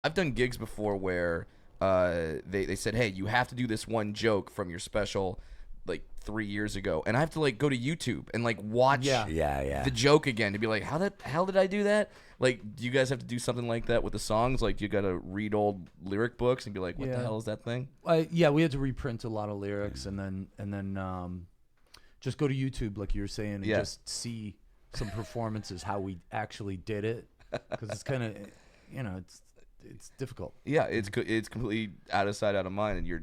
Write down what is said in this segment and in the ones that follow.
I've done gigs before where they said, hey, you have to do this one joke from your special like 3 years ago, and I have to like go to YouTube and like watch the joke again to be like, how the hell did I do that? Like, do you guys have to do something like that with the songs? Like, you got to read old lyric books and be like, what the hell is that thing? Yeah, we had to reprint a lot of lyrics and then just go to YouTube, like you were saying, and just see some performances, how we actually did it, because it's kind of, it's difficult. Yeah, it's completely out of sight, out of mind, and you're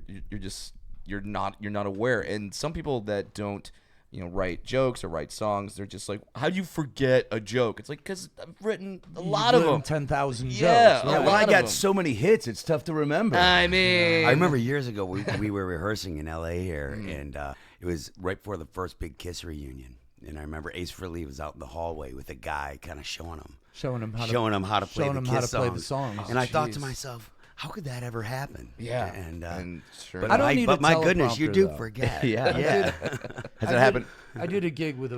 not aware. And some people that don't, write jokes or write songs, they're just like, how do you forget a joke? It's like, because I've written a lot of them. 10,000 jokes. Yeah, well, I got so many hits, it's tough to remember. I mean, I remember years ago we were rehearsing in L.A. here, and it was right before the first Big Kiss reunion. And I remember Ace Frehley was out in the hallway with a guy kind of showing him how to play the songs. And I thought to myself, how could that ever happen? Yeah. And sure. but my goodness, you do forget. Yeah. Has it happened? I did a gig with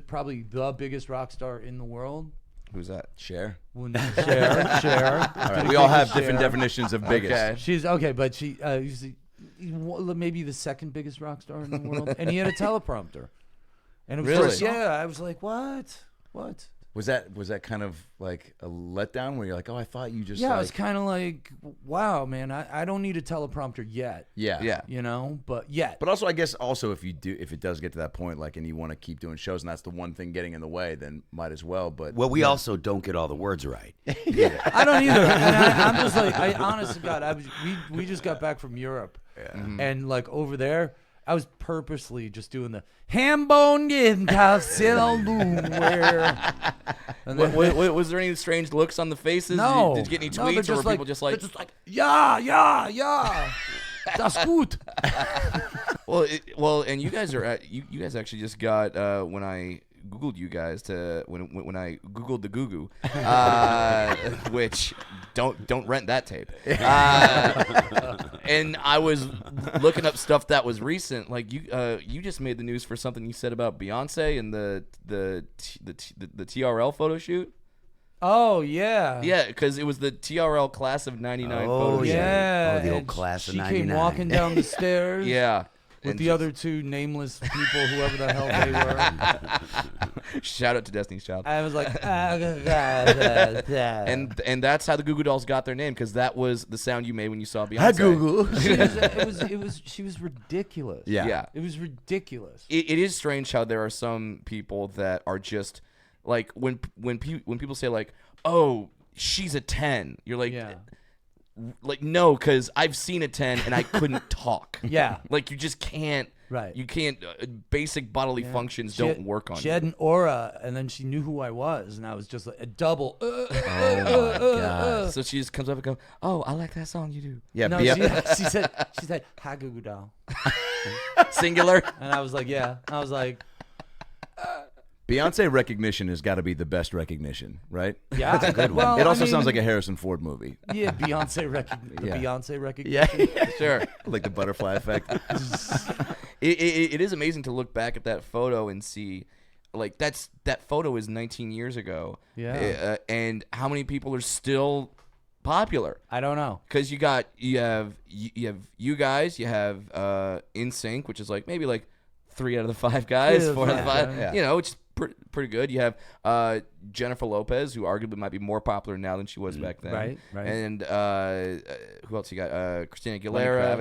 probably the biggest rock star in the world. Who's that? Cher. Cher. All right. We all have different definitions of biggest. Okay. She's okay, but she maybe the second biggest rock star in the world, and he had a teleprompter. And it was Really? just, I was like, what? Was that kind of like a letdown where you're like, oh, I thought you just Yeah, it was kind of like, wow, man, I don't need a teleprompter yet. Yeah. But yet. But also, I guess if it does get to that point, like, and you want to keep doing shows, and that's the one thing getting in the way, then might as well. But we also don't get all the words right. I don't either. And I'm just like, honest to God, we just got back from Europe, and like over there, I was purposely just doing the ham bone in Was there any strange looks on the faces? No. Did you get any tweets, or were people just like, yeah, that's good. Well, and you guys are you guys actually just got when I Googled you guys when I Googled the Goo Goo, which don't rent that tape. And I was looking up stuff that was recent. Like you just made the news for something you said about Beyonce and the TRL photo shoot. Oh yeah. Yeah, because it was the TRL class of '99 photo shoot. Yeah. Oh, the old class of '99. She came walking down the stairs. Yeah. With the other two nameless people, whoever the hell they were. Shout out to Destiny's Child. I was like, and that's how the Goo Goo Dolls got their name, because that was the sound you made when you saw Beyonce. Hi, Goo Goo. She was ridiculous. Yeah. It was ridiculous. It is strange how there are some people that are just like when people say like, oh, she's a 10. You're like. Yeah. Like, no, because I've seen a 10 and I couldn't talk. Yeah. Like, you just can't. Right. You can't. Basic bodily functions don't work on you. She had an aura, and then she knew who I was, and I was just like a double. Oh, my God. So she just comes up and goes, oh, I like that song you do. Yeah. No, she said, hi, Goo Goo Doll. Singular. And I was like, yeah. I was like. Beyonce recognition has got to be the best recognition, right? Yeah, that's a good one. Well, it also sounds like a Harrison Ford movie. Yeah, Beyonce recognition. Yeah, sure. Like the butterfly effect. It is amazing to look back at that photo and see, like, that photo is 19 years ago. Yeah. And how many people are still popular? I don't know. Because you have you guys, you have NSYNC, which is like maybe like 3 out of the 5 guys, 4 out of the 5, yeah. which is pretty good. You have Jennifer Lopez, who arguably might be more popular now than she was back then. Right. And who else you got? Christina Aguilera,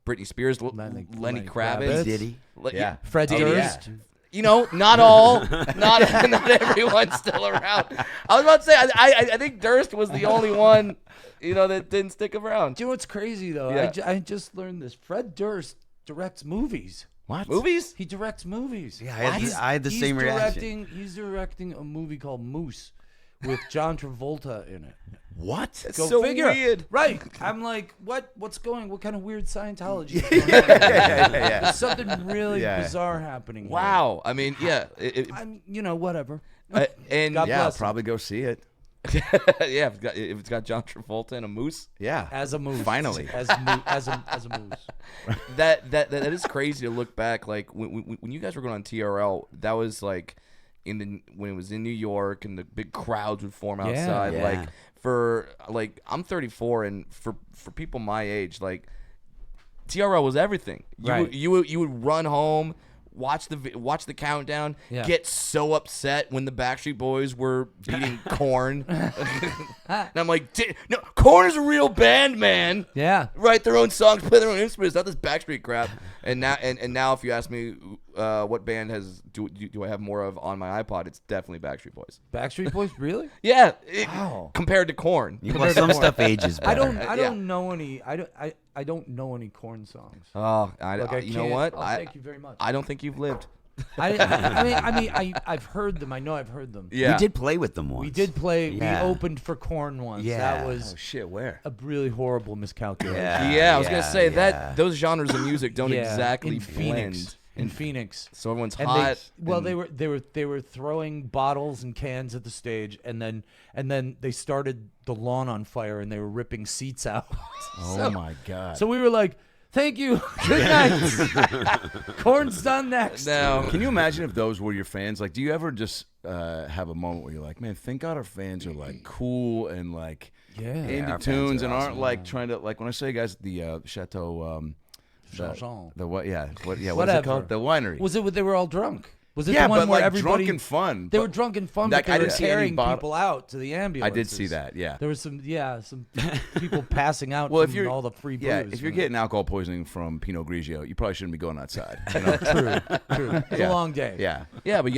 Britney Spears, Lenny Kravitz. Diddy. Yeah. Fred Durst. Not all, not everyone's still around. I was about to say, I think Durst was the only one, that didn't stick around. Do you know what's crazy though? Yeah. I just learned this. Fred Durst directs movies. What? Movies? He directs movies. Yeah, I had the same reaction. He's directing a movie called Moose with John Travolta in it. What? That's Go so figure. weird. Right. I'm like, what kind of weird Scientology is going on here? There's something really bizarre happening. Wow. I mean, yeah. I'm, whatever. And God Yeah, I'll bless him. probably go see it. yeah, if it's got John Travolta and a moose. Yeah. As a moose. Finally. As a moose. That is crazy to look back. Like when you guys were going on TRL, that was like when it was in New York and the big crowds would form outside. Like I'm 34, and for people my age, like TRL was everything. You would run home, watch the countdown, get so upset when the Backstreet Boys were beating Korn. And I'm like, no, Korn is a real band, man. Yeah. Write their own songs, play their own instruments, not this Backstreet crap. And now if you ask me what band do I have more of on my iPod, it's definitely Backstreet Boys. Backstreet Boys, really? Yeah. Compared to Korn. Well, some stuff ages better. I don't know any. I don't know any Korn songs. Oh, you know what? Thank you very much. I don't think you've lived. I've heard them. I know I've heard them. Yeah. We did play with them once. We did play. Yeah. We opened for Korn once. Yeah. That was where? a really horrible miscalculation. Yeah, I was gonna say that those genres of music don't exactly blend. In Phoenix, so everyone's hot. They were throwing bottles and cans at the stage, and then they started the lawn on fire, and they were ripping seats out. Oh my God! So we were like, "Thank you, good night." Korn's done next. No. Can you imagine if those were your fans? Like, do you ever just have a moment where you're like, man, thank God our fans are like cool and like into tunes and aren't like trying to, like when I say guys the Chateau. What's it called? The winery. Was it? They were all drunk. Was it the one but where like everybody drunk and fun? They were drunk and fun, like, but they were carrying people out to the ambulance. I did see that. Yeah, there was some people passing out well, from all the free booze. Yeah, if you're getting alcohol poisoning from Pinot Grigio, you probably shouldn't be going outside. You know? True. It's a long day. Yeah, but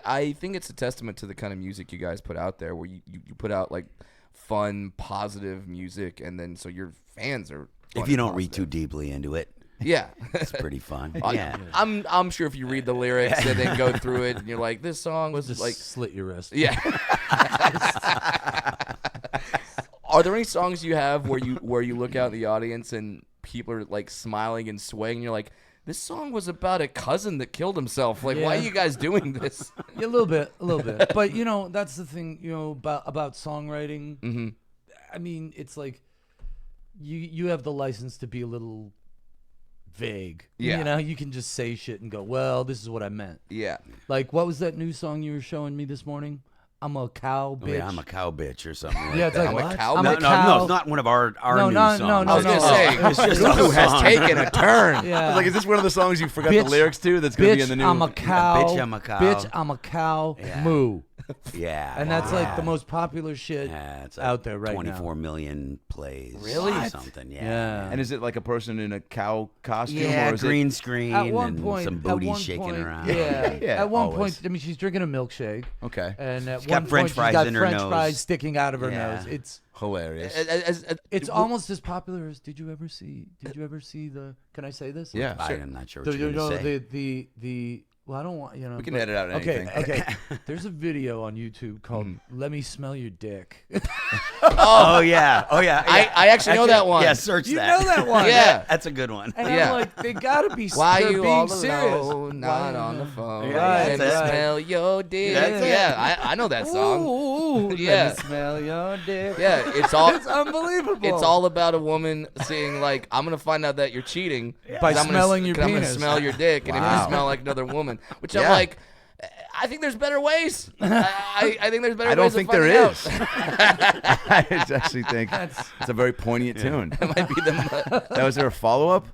I think it's a testament to the kind of music you guys put out there, where you put out like fun, positive music, and then so your fans are. If you don't read too deeply into it. Yeah, it's pretty fun. Yeah, I'm sure if you read the lyrics and then go through it, and you're like, this song was just like slit your wrist. Yeah. Are there any songs you have where you look out in the audience and people are like smiling and swaying, and you're like, this song was about a cousin that killed himself. Like, why are you guys doing this? Yeah, a little bit. But that's the thing, about songwriting. Mm-hmm. I mean, it's like you have the license to be a little vague. Yeah. You can just say shit and go, well, this is what I meant. Yeah. Like, what was that new song you were showing me this morning? I'm a cow bitch. Oh, yeah, I'm a cow bitch or something like it's that. like, I'm a cow bitch? No, it's not one of our new songs. No, I was going to say, Goo Goo has taken a turn. Yeah. I was like, is this one of the songs you forgot the lyrics to that's going to be in the new? I'm a cow. Bitch, I'm a cow. Bitch, I'm a cow. Moo. Yeah. And that's like the most popular shit it's out there right 24 now. million plays. Really? Or something. Yeah. And is it like a person in a cow costume? Yeah, or is green screen at one and point, some booty shaking around. Yeah. At one always. point, I mean, she's drinking a milkshake. Okay. And at She's one got French point, fries she's got in her French nose. fries sticking out of her nose. It's hilarious. It's almost as popular as. Did you ever see the? Can I say this? Yeah. Sure. I'm not sure what you're going to say. The well, I don't want We can edit out anything. Okay. There's a video on YouTube called "Let Me Smell Your Dick." Oh yeah. I actually know that one. Yeah, search You that. know that one? Yeah. That's a good one. And I'm like, they gotta be. Why they're you being all serious. alone, not on the phone? Right, Let me that's it. smell your dick. That's it. Yeah, I know that song. Ooh, Yeah. Let me smell your dick. Yeah, it's all. It's unbelievable. It's all about a woman saying like, "I'm gonna find out that you're cheating By I'm smelling your I'm gonna penis." smell your dick, and if you smell like another woman," which I'm like, I think there's better ways. I think there's better ways. I don't think there out. is. I actually think it's a very poignant tune. That might be the. Now, is there a follow up?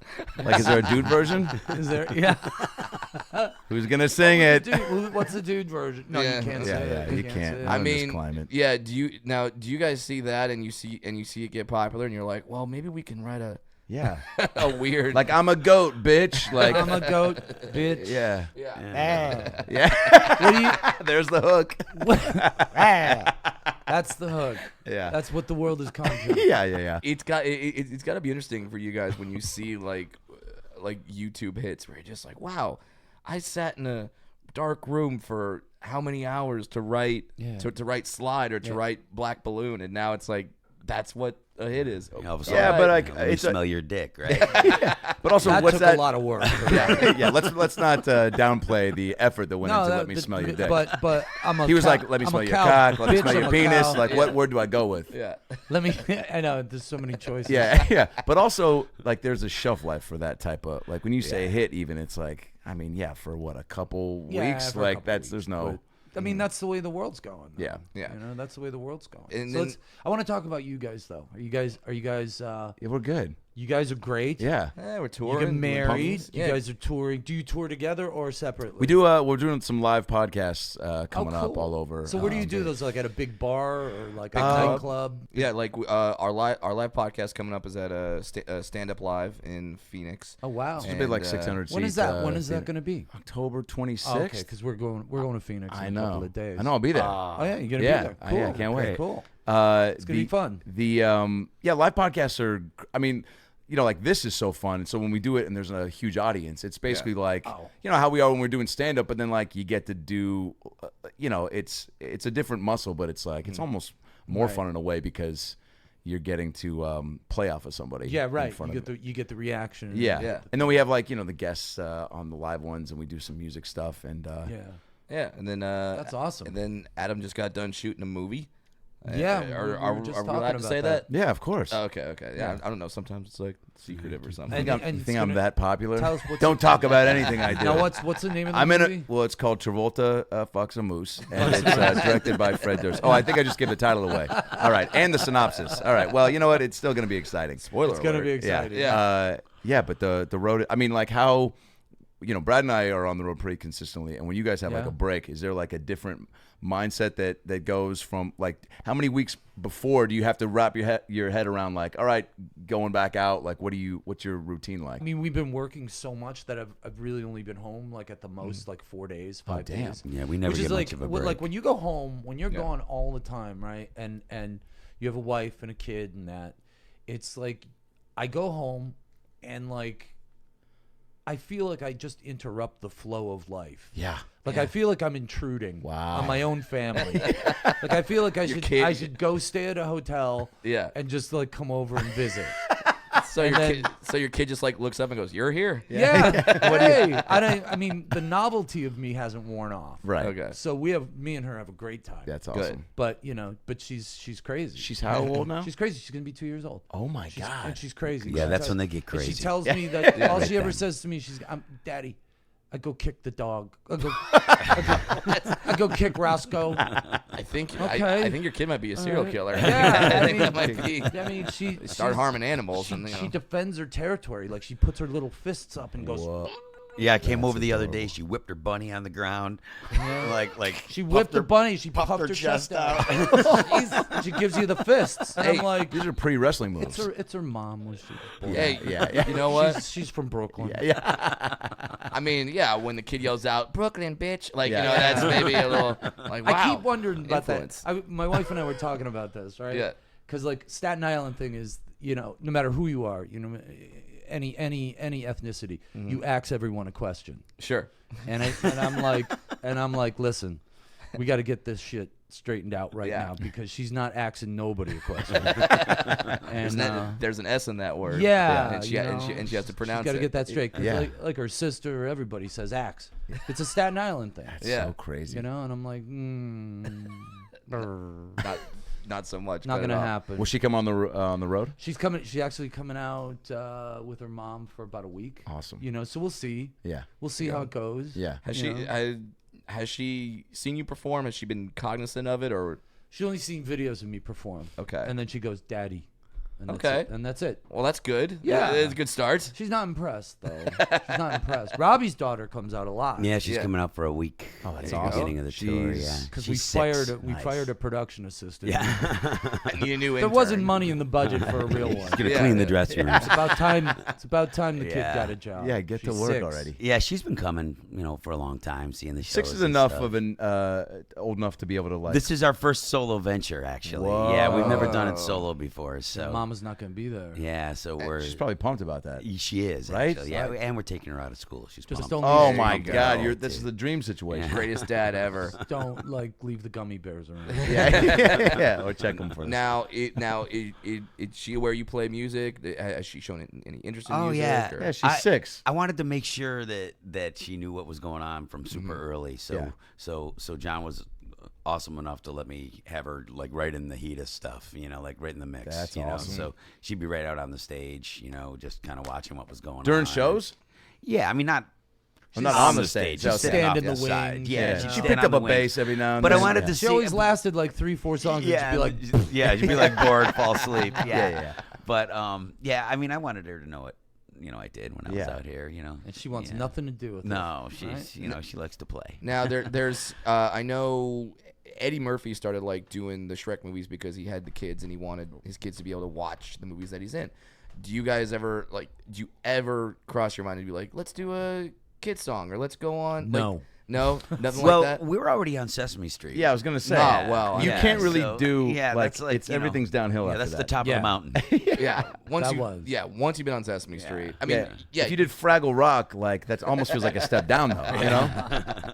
Like, is there a dude version? Is there? Yeah. Who's gonna sing it? What's the dude version? No, you can't say it. Yeah, you can't. say it. Not I in this mean, climate. yeah. Do you guys see that and you see it get popular and you're like, well, maybe we can write a weird Like, I'm a goat, bitch. Like, I'm a goat, bitch. yeah. What do you? There's the hook. That's the hook. Yeah. That's what the world has come to. Yeah. It's got to be interesting for you guys when you see like YouTube hits where you're just like, wow, I sat in a dark room for how many hours to write to write Slide or to write Black Balloon, and now it's like that's what a hit is. Yeah, but like it's smell your dick, right? But also, That what's took that? a lot of work. Yeah. Let's not downplay the effort that went into "Let Me Smell Your Dick." But I'm a. He was cow- like, "Let me I'm smell a your cow. cock. Let me Bitch, smell your I'm a penis." cow. Like, what word do I go with? Yeah. Let me. I know. There's so many choices. Yeah. But also, like, there's a shelf life for that type of like when you say hit, even it's like, I mean, for what, a couple weeks? for a Like couple that's there's no. I mean, that's the way the world's going. Yeah. You know, that's the way the world's going. And so then, I want to talk about you guys, though. Are you guys? Yeah, we're good. You guys are great. Yeah. we're You touring. get married. You Yeah. guys are touring. Do you tour together or separately? We do. We're doing some live podcasts coming up cool. all over. So where do you do those? Like at a big bar or like a nightclub? Yeah, like our live podcast coming up is at a Stand Up Live in Phoenix. Oh wow! It's a bit like 600 seats. When is that? When is that going to be? October 26th. Oh, okay, because we're going to Phoenix in a couple of days. I know. I'll be there. Oh yeah, you're going to be there. Cool. Yeah, I can't wait. Cool. It's gonna be fun. Live podcasts are. I mean, you know, like this is so fun. So when we do it and there's a huge audience, it's basically like, you know, how we are when we're doing stand up, but then like you get to do, you know, it's a different muscle, but it's like, it's almost more fun in a way because you're getting to play off of somebody. Yeah, right. You get the reaction. Yeah. And then we have like, you know, the guests on the live ones and we do some music stuff and Yeah, and then that's awesome. And then Adam just got done shooting a movie. Yeah, are we allowed to say that? Yeah, of course. Okay. Yeah, I don't know. Sometimes it's like secretive or something. You think I'm that popular? Tell us Don't talk about anything I do. Now, what's the name of the I'm movie? in it. Well, it's called Travolta Fucks a Moose, and it's directed by Fred Durst. Oh, I think I just gave the title away. All right, and the synopsis. All right. Well, you know what? It's still going to be exciting. Spoiler. It's going to be exciting. Yeah. But the road. I mean, like how, you know, Brad and I are on the road pretty consistently, and when you guys have like a break, is there like a different mindset that goes from like how many weeks before do you have to wrap your head around like, all right, going back out, like what's your routine like? I mean, we've been working so much that I've really only been home like at the most like 4 days, 5 days. Yeah, we never Which get is much of a break. like when you go home, when you're gone all the time, right? And you have a wife and a kid and that, it's like I go home and like I feel like I just interrupt the flow of life. Yeah. Like I feel like I'm intruding on my own family. Like I feel like I should go stay at a hotel and just like come over and visit. So your kid just like looks up and goes, "You're here." Yeah. I mean, the novelty of me hasn't worn off. Right. Okay. So me and her have a great time. That's awesome. Good. But you know, she's crazy. She's how old now? She's crazy. She's gonna be 2 years old. Oh my God. And she's crazy. Yeah, that's when they get crazy. She tells me that all she ever says to me, Daddy, I go kick the dog. I go kick Roscoe. I think your kid might be a serial killer. Yeah, I think that might be. I mean, she Start harming animals, she defends her territory. Like she puts her little fists up and goes. Whoa. Yeah, I came over the other day. She whipped her bunny on the ground. Like she whipped her bunny. She puffed her chest out. She gives you the fists. And I'm like, these are pre-wrestling moves. It's her mom. Was she? Yeah. You know what? She's from Brooklyn. I mean, when the kid yells out, "Brooklyn, bitch!" Like, you know, that's maybe a little like, wow. I keep wondering about influence. that. My wife and I were talking about this, right? Yeah. Because like Staten Island thing is, you know, no matter who you are, you know, any ethnicity, you ask everyone a question. Sure. And I'm like, listen, we got to get this shit straightened out right now because she's not asking nobody a question. And there's an S in that word. Yeah. And she has to pronounce it. Got to get that straight. Yeah. Like her sister or everybody says axe. It's a Staten Island thing. That's so crazy. You know, and I'm like, Not so much. Not gonna happen. Will she come on the road? She's coming. She's actually coming out with her mom for about a week. Awesome. You know, so we'll see. Yeah. We'll see how it goes. Yeah. Has she seen you perform? Has she been cognizant of it, or she only seen videos of me perform? Okay. And then she goes, "Daddy." And that's it. Well, that's good. Yeah. It's a good start. She's not impressed, though. She's not impressed. Robbie's daughter comes out a lot. Yeah, she's coming out for a week. Oh, that's awesome. Beginning of the tour, yeah. Because we fired a production assistant. Yeah. I need a new intern. There wasn't money in the budget for a real one. She's gonna clean the dressing room. It's about time the kid got a job. Yeah, get to work already. Yeah, she's been coming, you know, for a long time, seeing the shows. 6 is enough of an old enough to be able to like. This is our first solo venture, actually. Whoa. Yeah, we've never done it solo before, so Mama's not gonna be there. Yeah, so she's probably pumped about that. She is, right? Actually. Yeah, and we're taking her out of school. She's just pumped. don't. Oh my God, this is the dream situation. Yeah. Greatest dad ever. Don't like leave the gummy bears around. Yeah, or check them for Now, is she aware you play music? Has she shown any interest in music? Yeah. Yeah, she's 6. I wanted to make sure that she knew what was going on from super early. So John was awesome enough to let me have her like right in the heat of stuff, you know, like right in the mix. That's you awesome. know? So she'd be right out on the stage, you know, just kind of watching what was going on During shows? Yeah, I mean, not I'm not on the stage. Just stand in the wings. Side. Yeah, she picked up a bass every now and then. But I wanted to see. She always lasted like 3-4 songs. Yeah, and she'd be like, she'd be like bored, fall asleep. Yeah. But yeah, I mean, I wanted her to know it. I did when I was out here. And she wants nothing to do with it. No, she's she likes to play. Now there's I know Eddie Murphy started like doing the Shrek movies because he had the kids and he wanted his kids to be able to watch the movies that he's in. Do you guys ever do you ever cross your mind and be like, let's do a kid song or let's go on? No. No, nothing well, like that. We were already on Sesame Street. Yeah, I was gonna say. Oh, well, you can't really do that's it's everything's downhill. Yeah, after that's that. the top of the mountain. Yeah, once you've been on Sesame Street. I mean, if you did Fraggle Rock, that almost feels like a step down, though.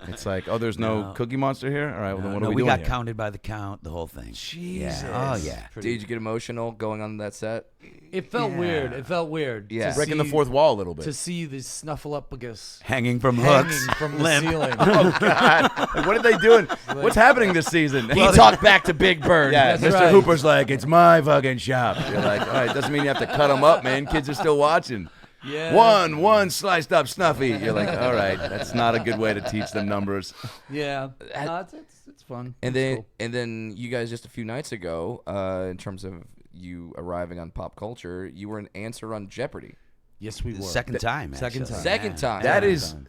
It's like, there's no Cookie Monster here. All right, well then what are we doing? We got here? counted by the count, the whole thing. Jesus. Yeah. Oh yeah. Did you get emotional going on that set? It felt weird. It felt weird. Yeah, breaking the fourth wall a little bit. To see the Snuffleupagus hanging from hooks from the ceiling. Oh God! What are they doing? What's happening this season? He talked back to Big Bird. Yeah, That's Mr. right. Hooper's like, it's my fucking shop. You're like, all right, doesn't mean you have to cut them up, man. Kids are still watching. Yeah. One sliced up Snuffy. You're like, all right, that's not a good way to teach them numbers. Yeah. No, it's fun. And It's then you guys just a few nights ago, in terms of you arriving on pop culture, you were an answer on Jeopardy. Yes, we were. Second time. Second time.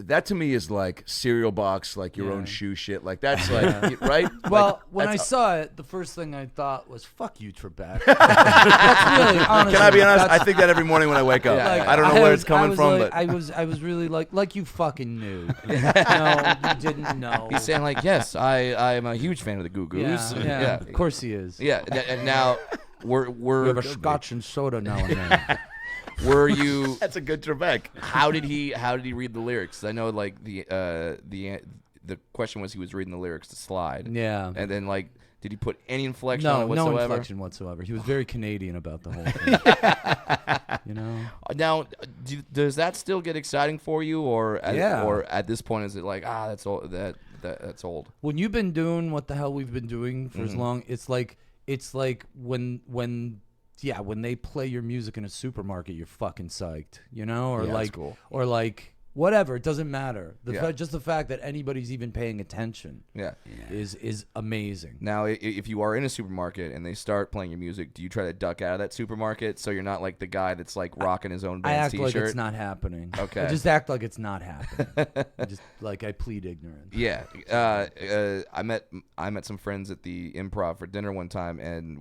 That to me is like cereal box, like your own shoe shit. Like that's like right. Well, when I saw it, the first thing I thought was, "Fuck you, Trebek." That's really honestly. Can I be honest? I think that every morning when I wake up. Yeah. I don't know where it's coming from, but I was really like you fucking knew. No, you didn't know. He's saying like, yes, I am a huge fan of the Goo Goos. Yeah, of course he is. Yeah, and now we have a scotch and soda now and then. Were you? That's a good Trebek. How did he read the lyrics? I know like the question was he was reading the lyrics to Slide. Yeah. And then like, did he put any inflection on it whatsoever? No inflection whatsoever. He was very Canadian about the whole thing. Now, does that still get exciting for you, or at this point is it like that's old, that's old? When you've been doing what the hell we've been doing for as long, it's like when they play your music in a supermarket, you're fucking psyched, or that's cool. or like whatever. It doesn't matter. Just the fact that anybody's even paying attention, is amazing. Now, if you are in a supermarket and they start playing your music, do you try to duck out of that supermarket so you're not like the guy that's like rocking his own band's t-shirt? I act like it's not happening. Okay, I just act like it's not happening. I plead ignorance. Yeah, I met some friends at the Improv for dinner one time, and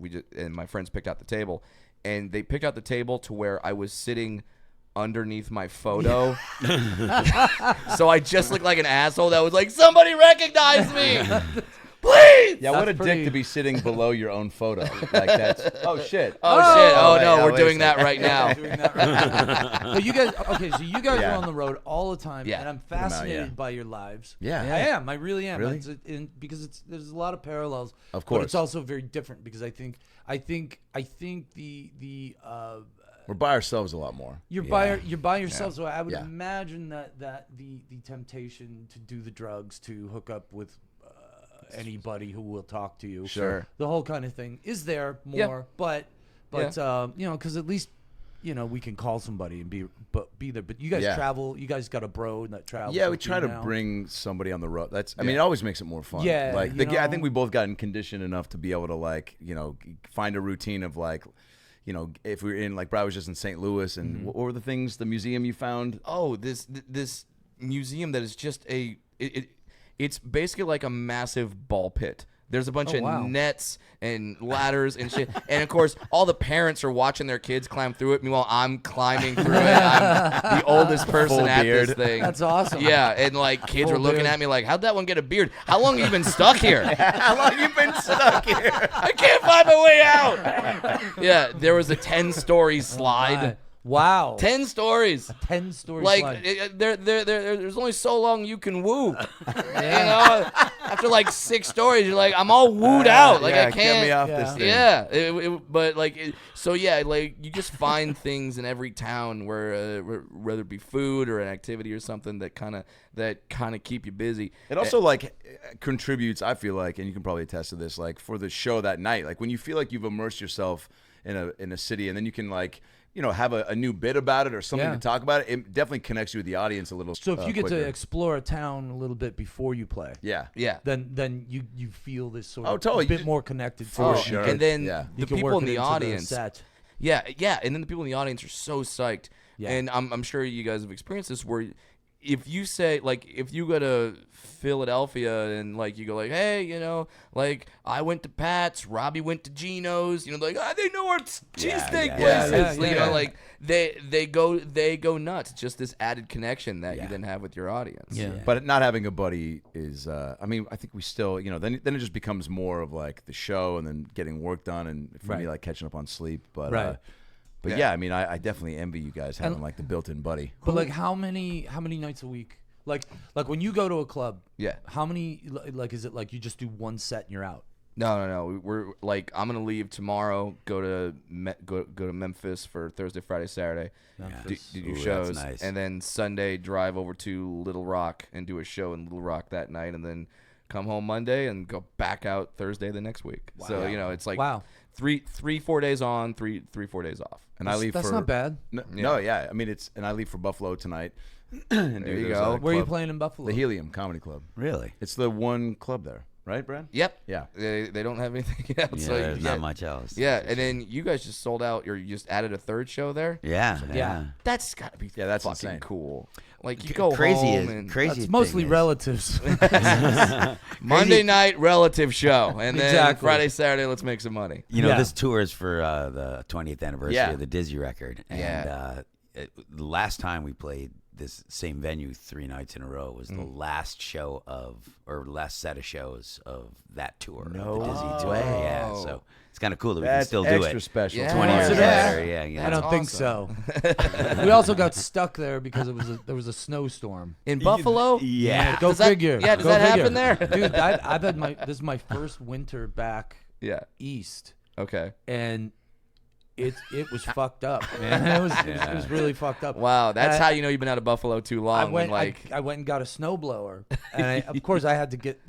my friends picked out the table, and they picked out the table to where I was sitting underneath my photo. So I just looked like an asshole that was like, somebody recognize me, please. Yeah, what a dick to be sitting below your own photo. Like that's oh shit. Oh no, we're doing that right now. So you guys are on the road all the time, and I'm fascinated by your lives. Yeah. I am. I really am. Really? Because there's a lot of parallels. Of course. But it's also very different because I think the we're by ourselves a lot more. You're by yourself, so I would imagine that the temptation to do the drugs, to hook up with anybody who will talk to you, the whole kind of thing is there more, but because at least we can call somebody and be there. But you guys travel. You guys got a bro that travels. Yeah, we try to now. bring somebody on the road. I mean, it always makes it more fun. Yeah, I think we both gotten conditioned enough to be able to find a routine of if we were in Brad was just in St. Louis, and what were the things? The museum you found? Oh, this museum that is just it's basically like a massive ball pit. There's a bunch of nets and ladders and shit. And, of course, all the parents are watching their kids climb through it. Meanwhile, I'm climbing through it. I'm the oldest person at this thing. That's awesome. Yeah, and, kids are looking at me like, how'd that one get a beard? How long have you been stuck here? How long have you been stuck here? I can't find my way out. Yeah, there was a 10-story slide. Wow. 10 stories. 10-story slide. There's only so long you can woo. After 6 stories, you're like, I'm all wooed out. I can't. Get me off this thing. Yeah. You just find things in every town where whether it be food or an activity or something that kind of keep you busy. It also contributes, I feel like, and you can probably attest to this, for the show that night. When you feel like you've immersed yourself in a city, and then you can have a new bit about it or something to talk about it definitely connects you with the audience a little. So if you get quicker. to explore a town a little bit before you play, then you feel this sort of totally. a bit more connected for to sure. And then you the people in the audience, and then the people in the audience are so psyched. Yeah. And I'm sure you guys have experienced this where if you say, like, if you go to Philadelphia and, like, you go, like, hey, like, I went to Pat's, Robbie went to Gino's, like, they know our cheesesteak places. Like, they go nuts. Just this added connection that you then have with your audience. Yeah. But not having a buddy is, I think we still, then it just becomes more of, like, the show and then getting work done and for me, like, catching up on sleep. But, But I definitely envy you guys having like the built-in buddy. But like, how many nights a week? Like when you go to a club, how many? Like, is it like you just do one set and you're out? No. We're like, I'm gonna leave tomorrow. Go to Memphis for Thursday, Friday, Saturday. Do shows, nice. And then Sunday drive over to Little Rock and do a show in Little Rock that night, and then come home Monday and go back out Thursday the next week. Wow. So it's like 3-4 days on, 3-4 days off. And I leave. That's not bad. I mean, and I leave for Buffalo tonight. And there you go. Where are you playing in Buffalo? The Helium Comedy Club. Really? It's the one club there, right, Brad? Yep. Yeah. They don't have anything else. Yeah, there's not much else. Yeah, and then you guys just sold out, or you just added a third show there. Yeah. That's got to be that's fucking insane. Cool. Like, you go crazy home and it's mostly relatives. Monday night relative show, and then Friday, Saturday, let's make some money. This tour is for the 20th anniversary of the Dizzy record, and the last time we played this same venue 3 nights in a row was the last set of shows of that tour. No the Dizzy tour. way. Yeah, so it's kind of cool that we can still do it. Extra special. 20 years later. Yeah, I don't think so. We also got stuck there because there was a snowstorm in Buffalo. Yeah, go figure. Does that happen there, dude? I've had this is my first winter back. East. Okay. And it was fucked up, man. It was really fucked up. Wow, that's how you know you've been out of Buffalo too long. I went and got a snowblower, and of course I had to get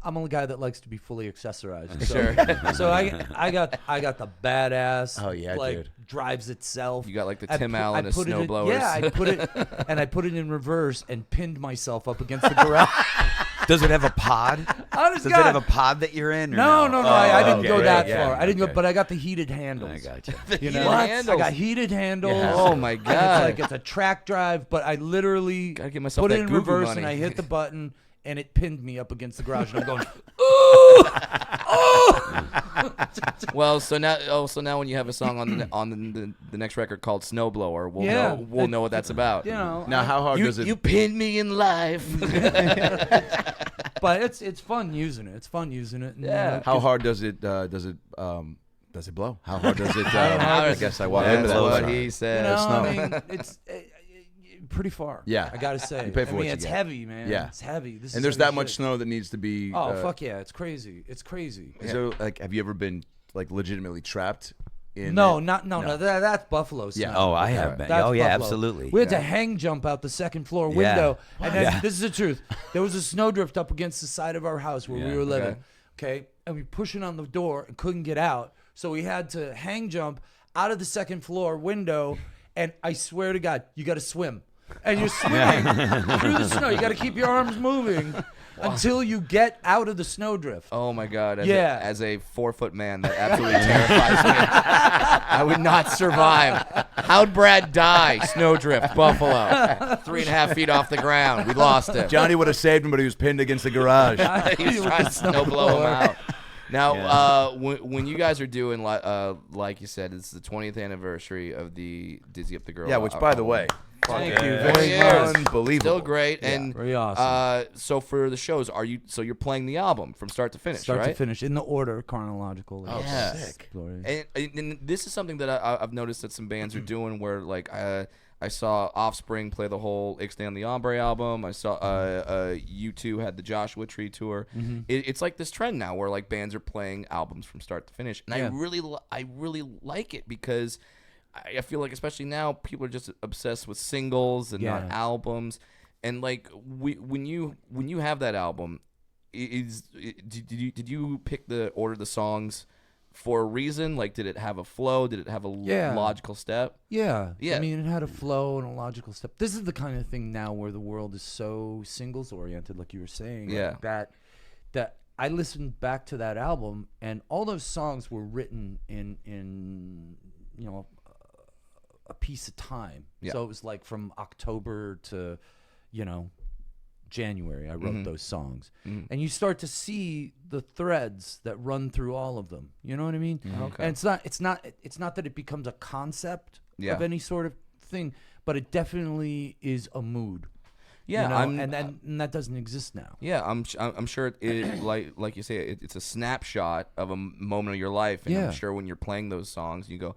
I'm a guy that likes to be fully accessorized. So I got the badass. Oh yeah, dude. Drives itself. You got like the Tim Allen of snowblowers. I put it in reverse and pinned myself up against the garage. Does it have a pod? Does it have a pod that you're in? Or no. I didn't go that far. Yeah, I didn't go, but I got the heated handles. I got you. I got heated handles. Yeah. Oh my god! It's a track drive, but I literally gotta get myself put it in Goo Goo reverse money. and I hit the button and it pinned me up against the garage and I'm going, Well, so now when you have a song on the next record called Snowblower, we'll know what that's about. Now how hard does it? You pinned me in life. But it's fun using it. It's fun using it. And, yeah. How hard does it blow? How hard does it? I guess I walked into That's that. what he said. I mean, it's pretty far. Yeah. I gotta say. You pay for what you it's get. heavy, man. Yeah. It's heavy. And there's that much snow that needs to be. Oh fuck yeah! It's crazy. It's crazy. So like, have you ever been like legitimately trapped? No, that's Buffalo snow. Yeah. Oh, I have been. That's Oh yeah, Buffalo. absolutely. We had to hang jump out the second floor window, and then, this is the truth. There was a snowdrift up against the side of our house where we were living. Okay, and we pushing on the door and couldn't get out, so we had to hang jump out of the second floor window. And I swear to God, you got to swim, and you're swimming through the snow. You got to keep your arms moving until you get out of the snowdrift. Oh my God! As a 4-foot man, that absolutely terrifies me. I would not survive. How'd Brad die? Snowdrift, Buffalo, 3.5 feet off the ground. We lost him. Johnny would have saved him, but he was pinned against the garage. He's trying to snowblow him out. Now, when you guys are doing, like you said, it's the 20th anniversary of the Dizzy Up the Girl. Yeah, which, by the way, Thank you very much. Unbelievable. Still great. And very awesome. So for the shows, you're playing the album from start to finish, Start right? to finish in the order chronological. Oh, yeah. sick. And this is something that I've noticed that some bands are doing where like I saw Offspring play the whole Ixnay on the Hombre album. I saw U2 had the Joshua Tree tour. Mm-hmm. It's like this trend now where like bands are playing albums from start to finish, and I really like it because I feel like especially now people are just obsessed with singles and not albums. And like when you have that album, did you pick the order of the songs for a reason? Like, did it have a flow? Did it have a logical step? Yeah. I mean, it had a flow and a logical step. This is the kind of thing now where the world is so singles oriented, like you were saying. Yeah. Like that I listened back to that album, and all those songs were written in you know, a piece of time. Yeah. So it was like from October to, you know, January, I wrote those songs. And you start to see the threads that run through all of them. You know what I mean? Okay. And it's not that it becomes a concept of any sort of thing, but it definitely is a mood. Yeah, you know? And that doesn't exist now. Yeah, I'm sure it like you say, it's a snapshot of a moment of your life, and I'm sure when you're playing those songs, you go,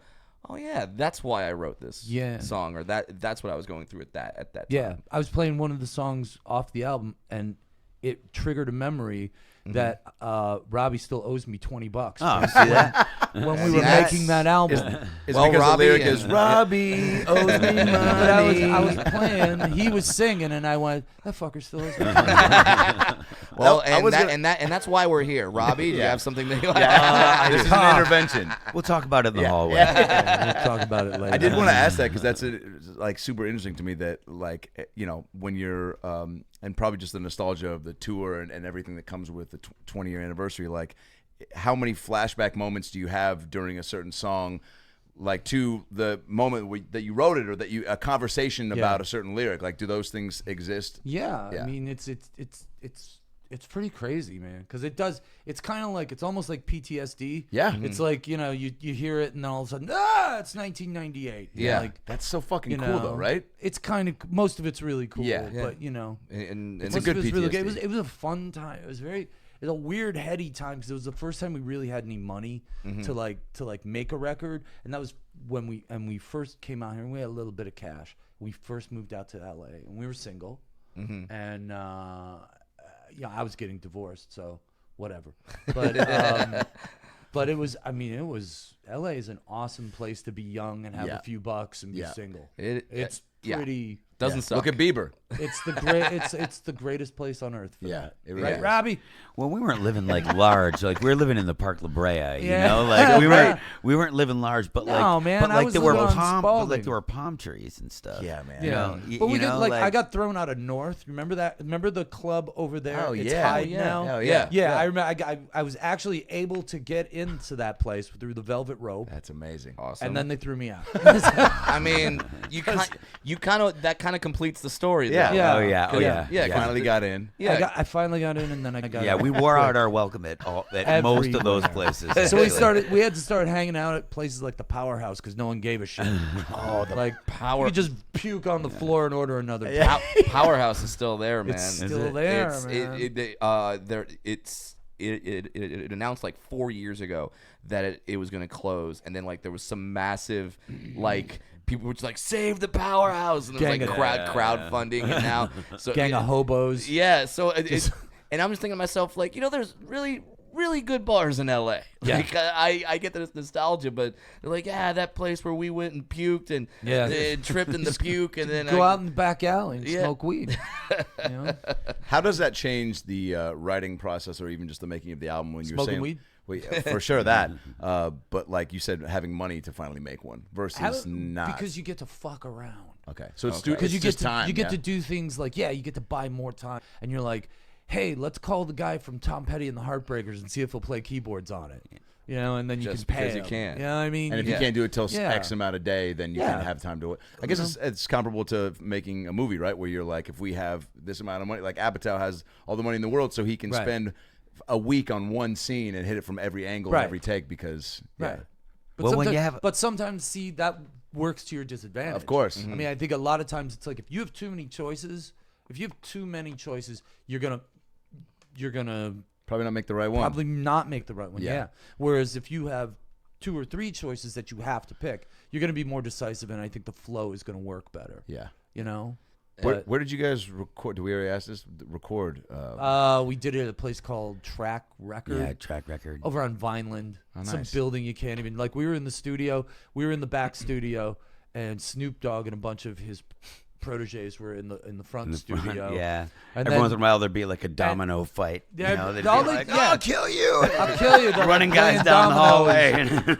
oh yeah, that's why I wrote this song, or that's what I was going through at that time. Yeah, I was playing one of the songs off the album, and it triggered a memory that Robbie still owes me $20. Oh, see that? When we were making that album. Is because Robbie the lyric is Robbie owes me money. I was playing, he was singing, and I went, that fucker still owes me money. Well, and that's why we're here. Robbie, do you have something that you like? This is an intervention. We'll talk about it in the hallway. We'll talk about it later. I did want to ask that because that's like super interesting to me that, like, you know, when you're and probably just the nostalgia of the tour and everything that comes with the 20-year anniversary, like how many flashback moments do you have during a certain song, like to the moment that you wrote it, or that a conversation about a certain lyric? Like, do those things exist? Yeah. I mean, it's pretty crazy, man, because it's kind of like, it's almost like PTSD. Yeah. It's like, you know, you hear it and then all of a sudden, it's 1998. Yeah. Like, that's so fucking cool though, right? It's kind of, most of it's really cool. Yeah. But, you know, and it's a good PTSD. Really good. It was a fun time. It was a weird heady time, because it was the first time we really had any money to make a record. And that was when we first came out here, and we had a little bit of cash. We first moved out to LA, and we were single. And yeah, I was getting divorced, so whatever. But but it was, I mean, LA is an awesome place to be young and have a few bucks and be single. It's pretty. Doesn't suck. Look at Bieber. It's the greatest place on earth for that. It really right, is. Robbie? Well, we weren't living like large. Like, we were living in the Park La Brea, you know? Like, we weren't living large, but like, no, man, but like there were palm trees and stuff. Yeah, man. You know, but we got, like, I got thrown out of North. Remember that? Remember the club over there? Oh, it's yeah. Hyde now. Oh, yeah. Yeah, I remember. I was actually able to get into that place through the velvet rope. That's amazing. Awesome. And then they threw me out. I mean, that kind of completes the story. Yeah. Oh yeah. Finally got in. Yeah. I finally got in, and then I got Yeah, out. we wore out our welcome at most of those places. So we had to start hanging out at places like the Powerhouse, because no one gave a shit. Power. You just puke on the floor and order another. Powerhouse is still there, man. It's still there, man. It announced like 4 years ago that it was going to close, and then like there was some massive like people were just like, save the Powerhouse, and there was like crowdfunding, and now gang of hobos. Yeah, so and I'm just thinking to myself, like, you know, there's really good bars in LA. Yeah. Like, I get this nostalgia, but they're like, that place where we went and puked and tripped in the puke, and then go out in the back alley and smoke weed. You know? How does that change the writing process, or even just the making of the album, when you're smoking saying weed? Well, for sure that, but like you said, having money to finally make one versus not, because you get to fuck around. Okay, so it's because you get time. You get to do things like you get to buy more time, and you're like, hey, let's call the guy from Tom Petty and the Heartbreakers and see if he'll play keyboards on it. You know, and then you just can pay because him. you can. You know what I mean? And if you can't do it till X amount of day, then you can have time to do it. I guess it's comparable to making a movie, right? Where you're like, if we have this amount of money, like Apatow has all the money in the world, so he can spend a week on one scene and hit it from every angle and every take, because But but sometimes that works to your disadvantage. Of course. I mean, I think a lot of times it's like, if you have too many choices, you're gonna probably not make the right one. Probably not make the right one. Yeah. Whereas if you have 2 or 3 choices that you have to pick, you're gonna be more decisive, and I think the flow is gonna work better. Yeah. You know. Where did you guys record? Do we already ask this? Record? We did it at a place called Track Record. Yeah, Track Record. Over on Vineland. Oh, nice. Some building you can't even, like, we were in the studio. We were in the back studio, and Snoop Dogg and a bunch of his proteges were in the front studio. Yeah. And every once in a while there'd be like a domino fight. Yeah, they'd be like, I'll kill you. I'll kill you. Running guys down the hallway.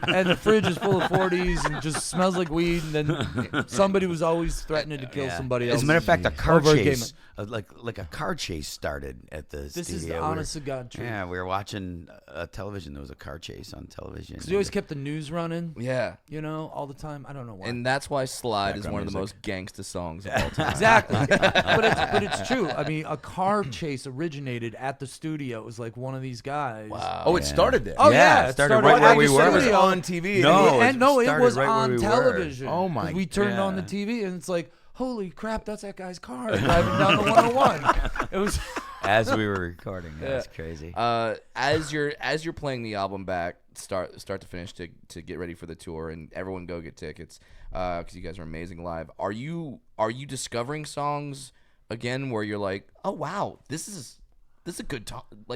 And the fridge is full of 40s and just smells like weed. And then somebody was always threatening to kill somebody else. As a matter of fact, a car chase, like a car chase started at the studio. This is the honest to God truth. Yeah, we were watching television. There was a car chase on television. Because you always kept the news running. Yeah. All the time. I don't know why. And that's why Slide is one of the most gangsta songs of all time. Exactly. but it's true. I mean, a car chase originated at the studio. It was like one of these guys. Wow. Oh, it started there. Oh, yeah. It started right where we were. It was on TV. It was on television. Oh, my God. We turned on the TV, and it's like, holy crap, that's that guy's car driving down the 101. It was... As we were recording. That's crazy. As you're playing the album back, start to finish to get ready for the tour, and everyone go get tickets because you guys are amazing live. Are you discovering songs again where you're like, oh wow, this is a good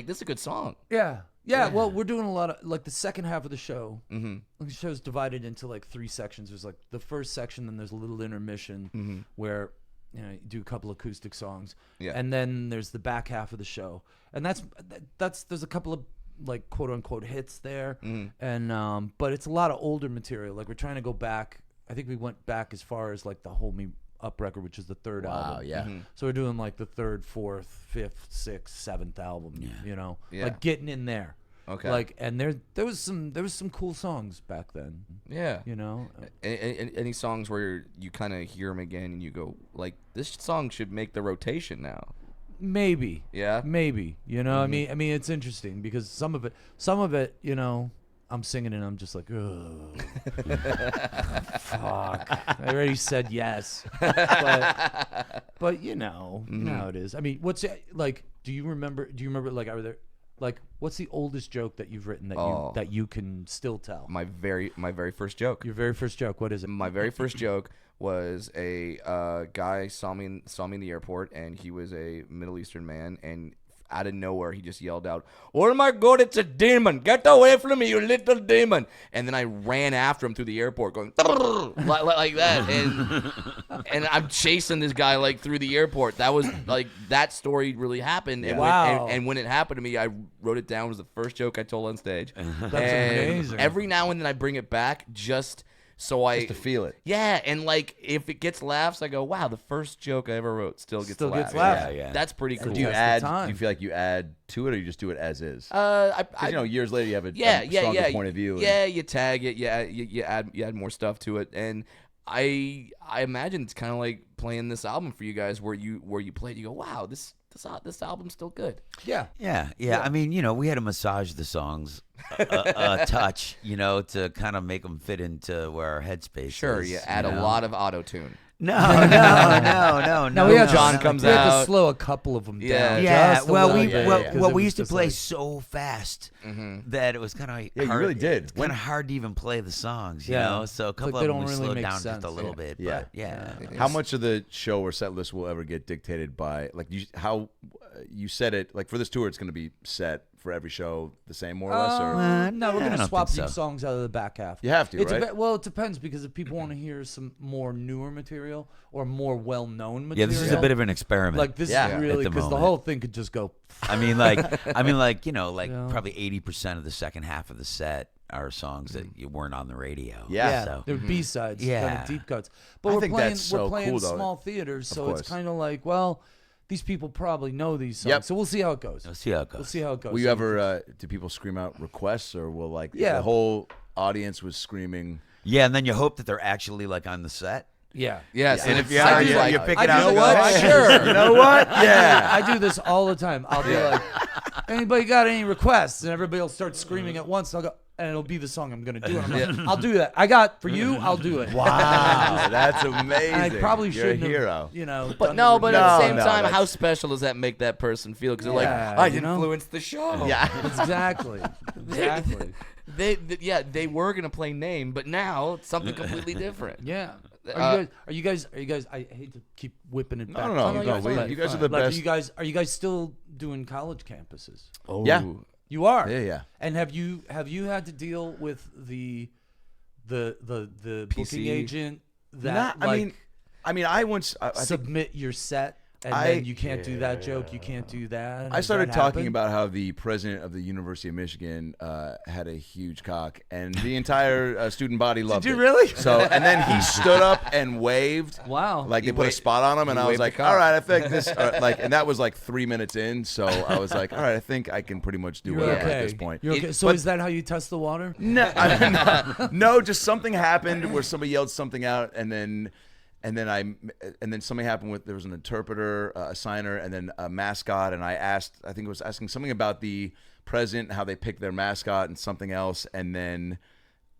this is a good song? Yeah. Well, we're doing a lot of like the second half of the show. Mm-hmm. The show's divided into like 3 sections. There's like the first section, then there's a little intermission where you do a couple acoustic songs, and then there's the back half of the show, and that's there's a couple of like quote unquote hits there, and but it's a lot of older material. Like we're trying to go back. I think we went back as far as like the Hold Me Up record, which is the third album. Yeah. So we're doing like the third, fourth, fifth, sixth, seventh album. Like getting in there. Okay. Like, and there was some cool songs back then. Yeah. Any songs where you kind of hear them again and you go, like, this song should make the rotation now. Maybe. Yeah. Maybe. I mean, it's interesting because some of it, I'm singing and I'm just like, oh, fuck. I already said yes. But you know how it is. I mean, what's it like? Do you remember like I was there? Like, what's the oldest joke that you've written that you can still tell? My very first joke. Your very first joke. What is it? My very first joke was a guy saw me in the airport, and he was a Middle Eastern man, and out of nowhere he just yelled out, "Oh my God, it's a demon! Get away from me, you little demon!" And then I ran after him through the airport, going like that, and I'm chasing this guy like through the airport. That was like that story really happened. And wow! And when it happened to me, I wrote it down. It was the first joke I told on stage. That's amazing. Every now and then I bring it back just to feel it. Yeah, and like if it gets laughs, I go, wow, the first joke I ever wrote still gets laughs. Yeah. That's pretty cool. Do you feel like you add to it, or you just do it as is? Years later you have a stronger point of view. Yeah, you tag it. Yeah, you add more stuff to it, and I imagine it's kind of like playing this album for you guys, where you play it, you go, wow, this album's still good. Yeah. I mean, we had to massage the songs a touch, to kind of make them fit into where our headspace is. Sure, you add a lot of auto-tune. No. John comes out. We had to slow a couple of them down. Yeah. We used to play so fast that it was kind of hard. Yeah, you really did. It's kind of hard to even play the songs, you know. So a couple of them we slowed down just a little bit. But how much of the show or set list will ever get dictated by how you set it? Like for this tour, it's going to be set for every show the same, more or less? Or no, we're going to swap some songs out of the back half. You have to, right? Well, it depends, because if people want to hear some more newer material or more well-known material. Yeah, this is a bit of an experiment. Like this is really, because the whole thing could just go. Probably 80% of the second half of the set are songs that you weren't on the radio. Yeah, so. they're B-sides, kind of deep cuts. But we're playing small theaters, so it's kind of like, well, these people probably know these songs, so we'll see how it goes. We'll see how it goes. Will you ever? Do people scream out requests, or will the whole audience was screaming? Yeah, and then you hope that they're actually like on the set. Yeah. Yes, and if you pick it out. You know what? Sure. You know what? Yeah. I do this all the time. I'll be like, anybody got any requests? And everybody will start screaming at once. And I'll go, and it'll be the song I'm going to do. And I'm like, I'll do that. I got for you. I'll do it. Wow, that's amazing. I probably shouldn't You're a hero. have, but at the same time, how special does that make that person feel? Because they're like, I influenced the show. Yeah, exactly. They were going to play Name, but now it's something completely different. Yeah. Are you guys? I hate to keep whipping it back. No. You guys are the best. Are you guys still doing college campuses? Oh, yeah. You are. Yeah. And have you had to deal with the booking agent that I mean, I once submit your set. And then you can't do that joke. You can't do that. I started talking about how the president of the University of Michigan had a huge cock, and the entire student body loved it. Did you really? So, and then he stood up and waved. Wow. Like they put a spot on him, and I was like, all right, I think this. And that was like 3 minutes in. So I was like, all right, I think I can pretty much do whatever at this point. You're okay. So is that how you test the water? No, no, just something happened where somebody yelled something out, and then something happened with, there was an interpreter, a signer, and then a mascot. And I think it was asking something about the president, how they picked their mascot, and something else. And then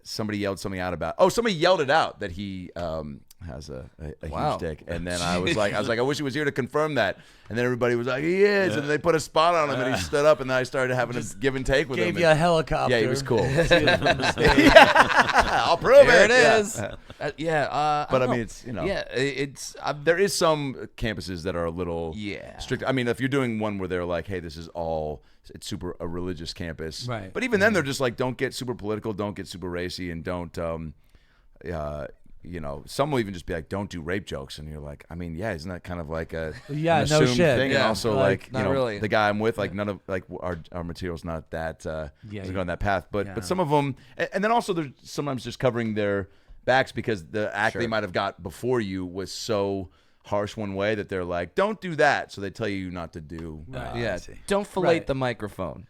somebody yelled something out about, somebody yelled it out that he has a huge dick. And then I was like, I wish he was here to confirm that. And then everybody was like, he is. And then they put a spot on him, and he stood up, and then I started having a give and take with him. Gave you a helicopter. Yeah, he was cool. I'll prove there it. There it is. But I mean, it's, it's there is some campuses that are a little strict. I mean, if you're doing one where they're like, hey, this is all, it's super a religious campus, right? But even then, they're just like, don't get super political, don't get super racy, and don't some will even just be like, don't do rape jokes, and you're like, I mean, isn't that kind of like a an assumed thing? Yeah. And also like really. The guy I'm with, like none of like our material's not that doesn't go on that path, but some of them, and then also they're sometimes just covering their backs because the act they might have got before you was so harsh one way that they're like, don't do that, so they tell you not to do. Don't fillet the microphone.